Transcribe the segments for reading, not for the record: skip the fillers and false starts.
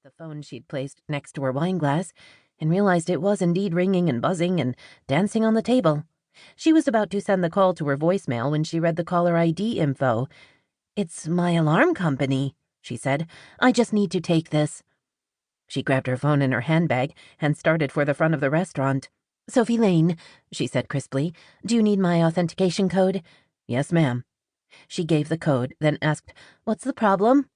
the phone she'd placed next to her wine glass and realized it was indeed ringing and buzzing and dancing on the table. She was about to send the call to her voicemail when she read the caller ID info. "It's my alarm company," she said. "I just need to take this." She grabbed her phone in her handbag and started for the front of the restaurant. "Sophie Lane," she said crisply. "Do you need my authentication code?" "Yes, ma'am." She gave the code, then asked, "What's the problem?"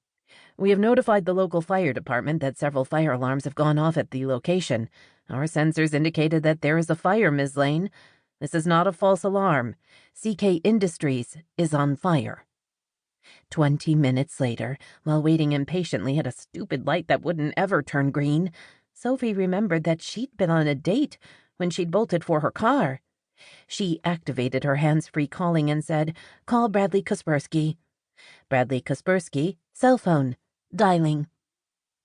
"We have notified the local fire department that several fire alarms have gone off at the location. Our sensors indicated that there is a fire, Ms. Lane. This is not a false alarm. CK Industries is on fire." 20 minutes later, while waiting impatiently at a stupid light that wouldn't ever turn green, Sophie remembered that she'd been on a date when she'd bolted for her car. She activated her hands-free calling and said, "Call Bradley Kaspersky." Bradley Kaspersky, cell phone, dialing.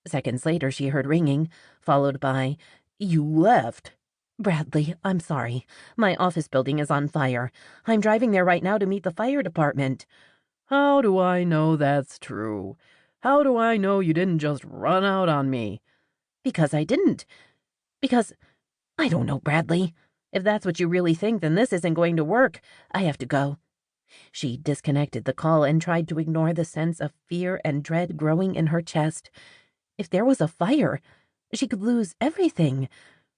Seconds later, she heard ringing, followed by, "You left." "Bradley, I'm sorry. My office building is on fire. I'm driving there right now to meet the fire department." "How do I know that's true? How do I know you didn't just run out on me?" "Because I didn't. Because, I don't know, Bradley. If that's what you really think, then this isn't going to work. I have to go." She disconnected the call and tried to ignore the sense of fear and dread growing in her chest. If there was a fire, she could lose everything.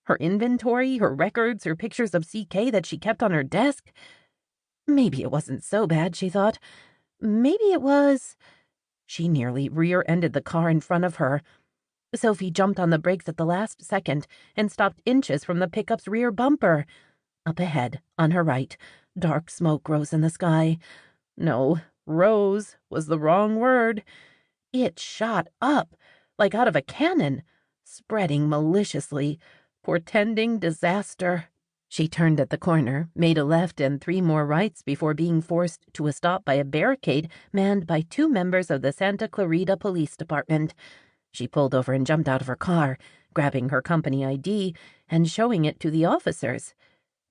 Her inventory, her records, her pictures of CK that she kept on her desk. Maybe it wasn't so bad, she thought. Maybe it was. She nearly rear-ended the car in front of her. Sophie jumped on the brakes at the last second and stopped inches from the pickup's rear bumper. Up ahead, on her right, dark smoke rose in the sky. No, rose was the wrong word. It shot up, like out of a cannon, spreading maliciously, portending disaster. She turned at the corner, made a left and 3 more rights before being forced to a stop by a barricade manned by 2 members of the Santa Clarita Police Department. She pulled over and jumped out of her car, grabbing her company ID and showing it to the officers.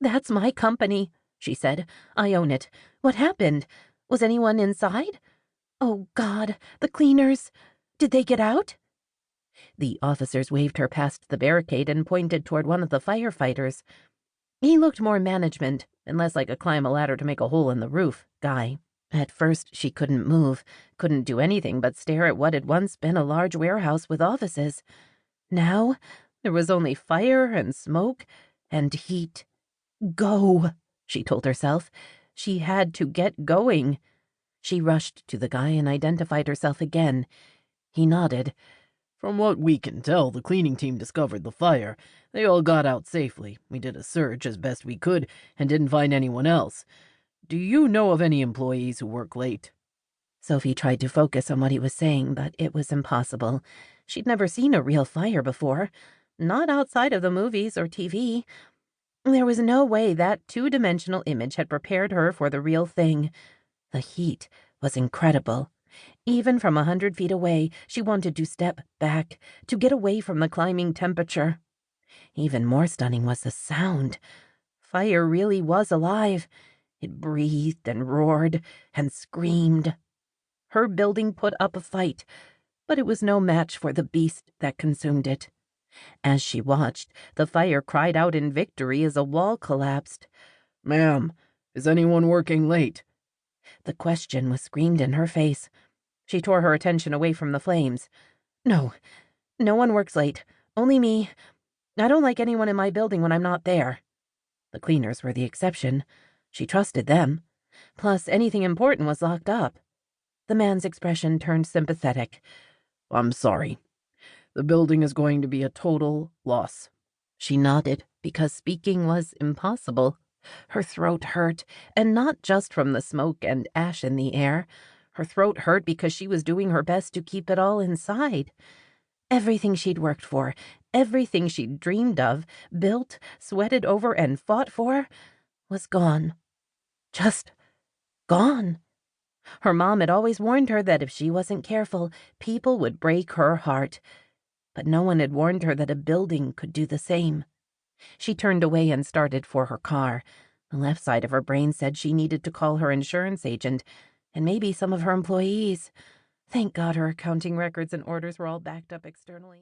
"That's my company," she said. "I own it. What happened? Was anyone inside? Oh, God, the cleaners. Did they get out?" The officers waved her past the barricade and pointed toward one of the firefighters. He looked more management and less like a climb a ladder to make a hole in the roof guy. At first, she couldn't move, couldn't do anything but stare at what had once been a large warehouse with offices. Now, there was only fire and smoke and heat. Go, she told herself. She had to get going. She rushed to the guy and identified herself again. He nodded. "From what we can tell, the cleaning team discovered the fire. They all got out safely. We did a search as best we could and didn't find anyone else. Do you know of any employees who work late?" Sophie tried to focus on what he was saying, but it was impossible. She'd never seen a real fire before, not outside of the movies or TV. There was no way that 2-dimensional image had prepared her for the real thing. The heat was incredible. Even from 100 feet away, she wanted to step back, to get away from the climbing temperature. Even more stunning was the sound. Fire really was alive. It breathed and roared and screamed. Her building put up a fight, but it was no match for the beast that consumed it. As she watched, the fire cried out in victory as a wall collapsed. "Ma'am, is anyone working late?" The question was screamed in her face. She tore her attention away from the flames. "No, no one works late. Only me. I don't like anyone in my building when I'm not there." The cleaners were the exception. She trusted them. Plus, anything important was locked up. The man's expression turned sympathetic. "I'm sorry. The building is going to be a total loss." She nodded, because speaking was impossible. Her throat hurt, and not just from the smoke and ash in the air. Her throat hurt because she was doing her best to keep it all inside. Everything she'd worked for, everything she'd dreamed of, built, sweated over, and fought for, was gone. Just gone. Her mom had always warned her that if she wasn't careful, people would break her heart. But no one had warned her that a building could do the same. She turned away and started for her car. The left side of her brain said she needed to call her insurance agent and maybe some of her employees. Thank God her accounting records and orders were all backed up externally.